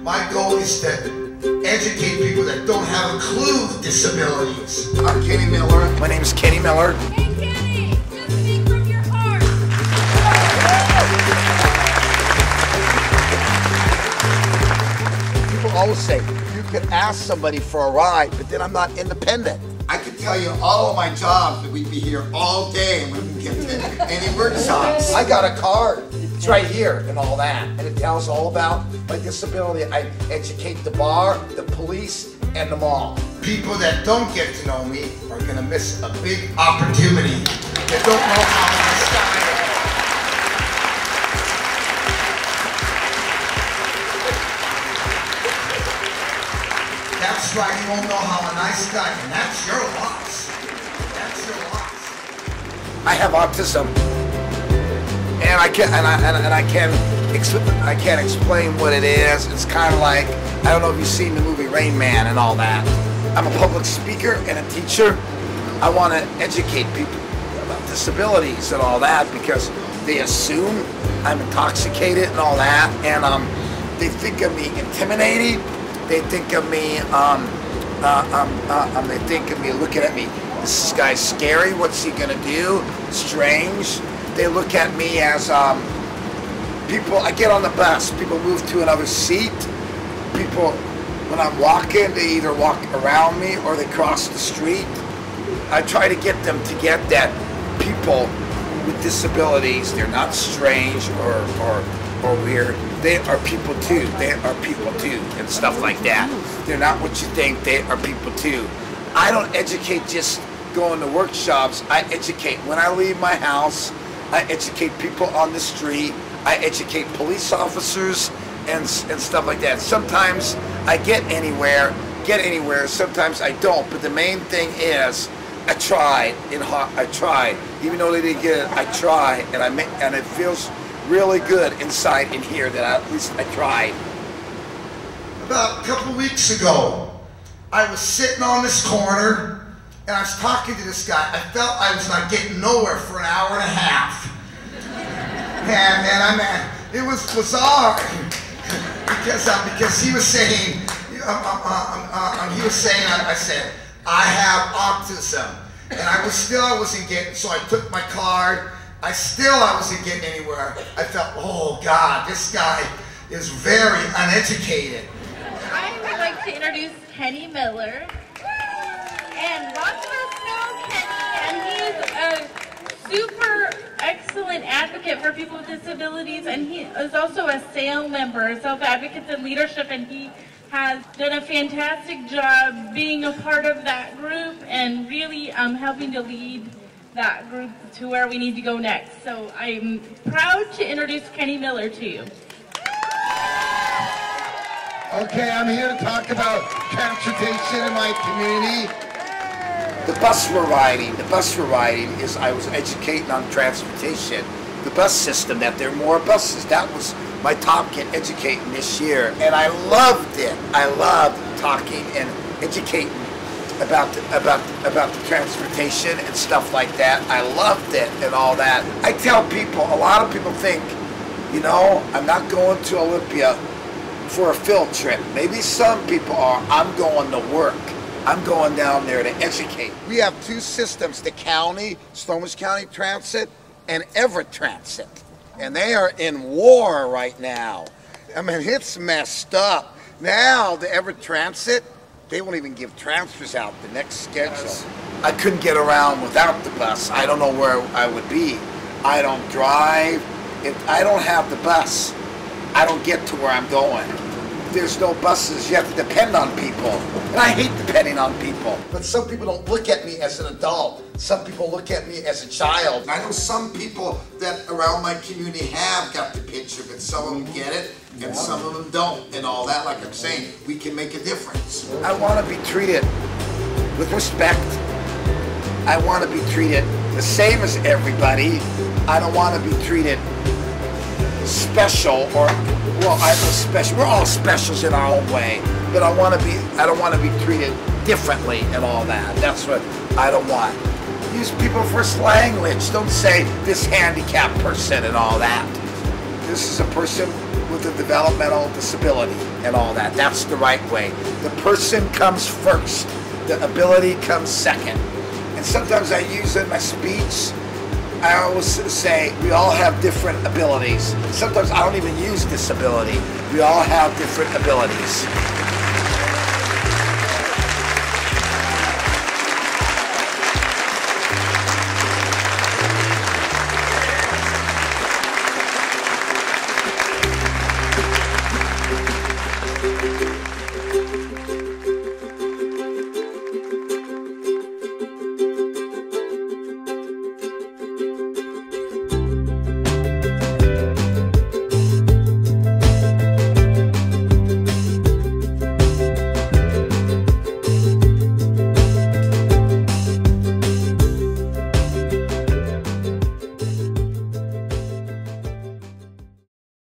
My goal is to educate people that don't have a clue of disabilities. I'm Kenny Miller. My name is Kenny Miller. Hey Kenny, just speak from your heart. People always say, you can ask somebody for a ride, but then I'm not independent. I could tell you all of my jobs that we'd be here all day and we wouldn't get to any workshops. I got a card. It's right here and all that. And it tells all about my disability. I educate the bar, the police, and the mall. People that don't get to know me are gonna miss a big opportunity. They don't know how to style. That's right, you won't know how a nice guy, and that's your loss. That's your loss. I have autism, and I can't explain what it is. It's kind of like, I don't know if you've seen the movie Rain Man and all that. I'm a public speaker and a teacher. I want to educate people about disabilities and all that because they assume I'm intoxicated and all that, and they think of me intimidating. They think of me, they think of me looking at me, this guy's scary, what's he gonna do? Strange. They look at me as people, I get on the bus, people move to another seat. People, when I'm walking, they either walk around me or they cross the street. I try to get them to get that people with disabilities, they're not strange or weird. They are people too. They are people too, and stuff like that. They're not what you think. They are people too. I don't educate just going to workshops. I educate when I leave my house. I educate people on the street. I educate police officers and stuff like that. Sometimes I get anywhere. Sometimes I don't. But the main thing is, I tried. I tried. Even though they didn't get it, I try, and it feels really good inside in here that at least I tried. About a couple weeks ago, I was sitting on this corner and I was talking to this guy. I felt I was not getting nowhere for an hour and a half. And it was bizarre because he was saying, I said, I have autism. And I wasn't getting, so I took my card. I wasn't getting anywhere. I felt, oh God, this guy is very uneducated. I would like to introduce Kenny Miller. And lots of us know Kenny, and he's a super excellent advocate for people with disabilities, and he is also a SAIL member, Self-Advocates in Leadership, and he has done a fantastic job being a part of that group and really helping to lead that group to where we need to go next. So I'm proud to introduce Kenny Miller to you. Okay, I'm here to talk about transportation in my community. The bus we're riding is, I was educating on transportation. The bus system, that there are more buses. That was my top get educating this year. And I loved it. I loved talking and educating about the transportation and stuff like that. I loved it and all that. I tell people, a lot of people think, you know, I'm not going to Olympia for a field trip. Maybe some people are. I'm going to work. I'm going down there to educate. We have two systems, the county, Snohomish County Transit, and Everett Transit. And they are in war right now. I mean, it's messed up. Now, the Everett Transit, they won't even give transfers out the next schedule. I couldn't get around without the bus. I don't know where I would be. I don't drive. If I don't have the bus, I don't get to where I'm going. There's no buses. You have to depend on people. And I hate depending on people. But some people don't look at me as an adult. Some people look at me as a child. I know some people that around my community have got the picture, but some of them get it and some of them don't and all that. Like I'm saying, we can make a difference. I want to be treated with respect. I want to be treated the same as everybody. I don't want to be treated special or, well, I'm special. We're all specials in our own way, but I don't want to be treated differently and all that. That's what I don't want. Use people first language. Don't say this handicapped person and all that. this is a person with a developmental disability and all that. That's the right way. The person comes first. The ability comes second. And sometimes I use it in my speech. I always say we all have different abilities. Sometimes I don't even use disability. We all have different abilities.